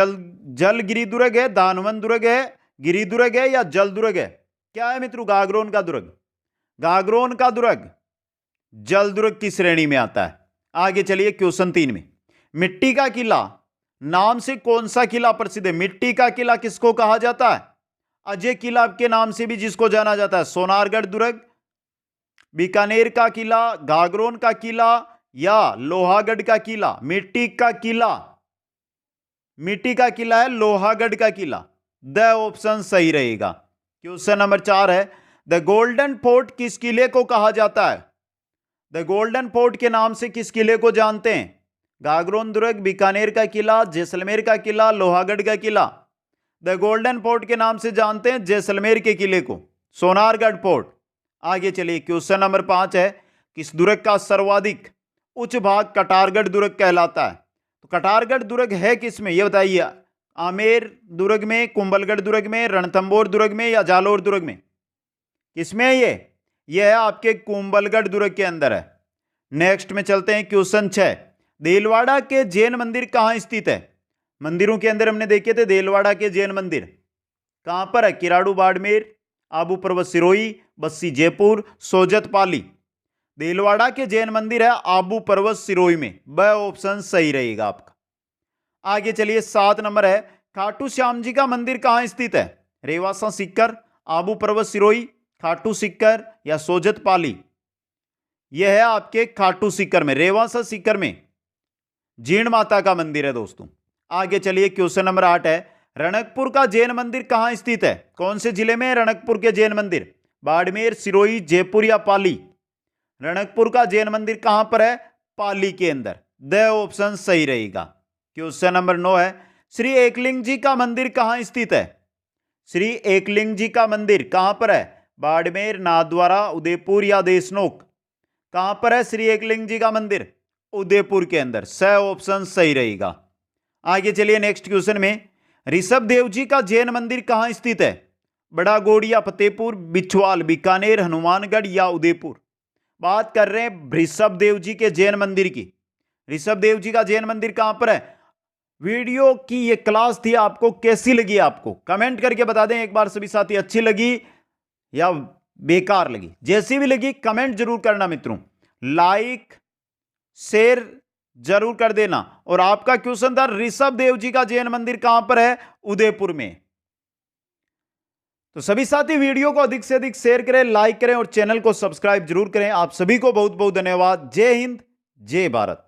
जलगिरी दुर्ग है, दानवन दुर्ग है, गिरी दुर्ग है या जल दुर्ग है? क्या है मित्रों गागरोन का दुर्ग? गागरोन का दुर्ग जल दुर्ग की श्रेणी में आता है। आगे चलिए क्वेश्चन 3 में, मिट्टी का किला नाम से कौन सा किला प्रसिद्ध है? मिट्टी का किला किसको कहा जाता है? अजय किला के नाम से भी जिसको जाना जाता है। सोनारगढ़ दुर्ग, बीकानेर का किला, गागरोन का किला या लोहागढ़ का किला? मिट्टी का किला, मिट्टी का किला है लोहागढ़ का किला। द ऑप्शन सही रहेगा। क्वेश्चन नंबर 4 है, द गोल्डन फोर्ट किस किले को कहा जाता है? द गोल्डन फोर्ट के नाम से किस किले को जानते हैं? गागरोन दुर्ग, बीकानेर का किला, जैसलमेर का किला, लोहागढ़ का किला? द गोल्डन फोर्ट के नाम से जानते हैं जैसलमेर के किले को, सोनारगढ़ फोर्ट। आगे चलिए क्वेश्चन नंबर 5 है, किस दुर्ग का सर्वाधिक उच्च भाग कटारगढ़ दुर्ग कहलाता है? तो कटारगढ़ दुर्ग है किस में ये बताइए? आमेर दुर्ग में, कुंभलगढ़ दुर्ग में, रणथंभौर दुर्ग में या जालोर दुर्ग में? किसमें है ये? यह है आपके कुंभलगढ़ दुर्ग के अंदर है। नेक्स्ट में चलते हैं क्वेश्चन 6, देलवाड़ा के जैन मंदिर कहां स्थित है? मंदिरों के अंदर हमने देखे थे देलवाड़ा के जैन मंदिर कहां पर है? किराड़ू बाड़मेर, आबू पर्वत सिरोही, बस्सी जयपुर, सोजत पाली? देलवाड़ा के जैन मंदिर है आबू पर्वत सिरोही में। ब ऑप्शन सही रहेगा आपका। आगे चलिए 7 नंबर है, खाटू श्याम जी का मंदिर कहां स्थित है? रेवासा सीकर, आबू पर्वत सिरोही, खाटू सीकर या सोजत पाली? यह है आपके खाटू सीकर में, रेवासा सीकर में जीर्ण माता का मंदिर है दोस्तों। आगे चलिए क्वेश्चन नंबर 8 है, रणकपुर का जैन मंदिर कहां स्थित है? कौन से जिले में है रणकपुर के जैन मंदिर? बाड़मेर, सिरोही, जयपुर या पाली? रणकपुर का जैन मंदिर कहां पर है? पाली के अंदर। द ऑप्शन सही रहेगा। क्वेश्चन नंबर 9 है, श्री एकलिंग जी का मंदिर कहां स्थित है? श्री एकलिंग जी का मंदिर कहां पर है? बाड़मेर, नाथद्वारा, उदयपुर या देशनोक? कहां पर है श्री एकलिंग जी का मंदिर? उदयपुर के अंदर। स ऑप्शन सही रहेगा। आगे चलिए नेक्स्ट क्वेश्चन में, ऋषभ देव जी का जैन मंदिर कहां स्थित है? बड़ा गोड़िया, फतेहपुर, बिछवाल, बीकानेर, हनुमानगढ़ या उदयपुर? बात कर रहे हैं ऋषभ देव जी के जैन मंदिर की। ऋषभ देव जी का जैन मंदिर कहां पर है? वीडियो की ये क्लास थी, आपको कैसी लगी? आपको कमेंट करके बता दें एक बार सभी साथी, अच्छी लगी या बेकार लगी? जैसी भी लगी कमेंट जरूर करना मित्रों, लाइक शेयर जरूर कर देना। और आपका क्वेश्चन था ऋषभ देव जी का जैन मंदिर कहां पर है? उदयपुर में। तो सभी साथी वीडियो को अधिक से अधिक शेयर करें, लाइक करें और चैनल को सब्सक्राइब जरूर करें। आप सभी को बहुत बहुत धन्यवाद। जय हिंद, जय भारत।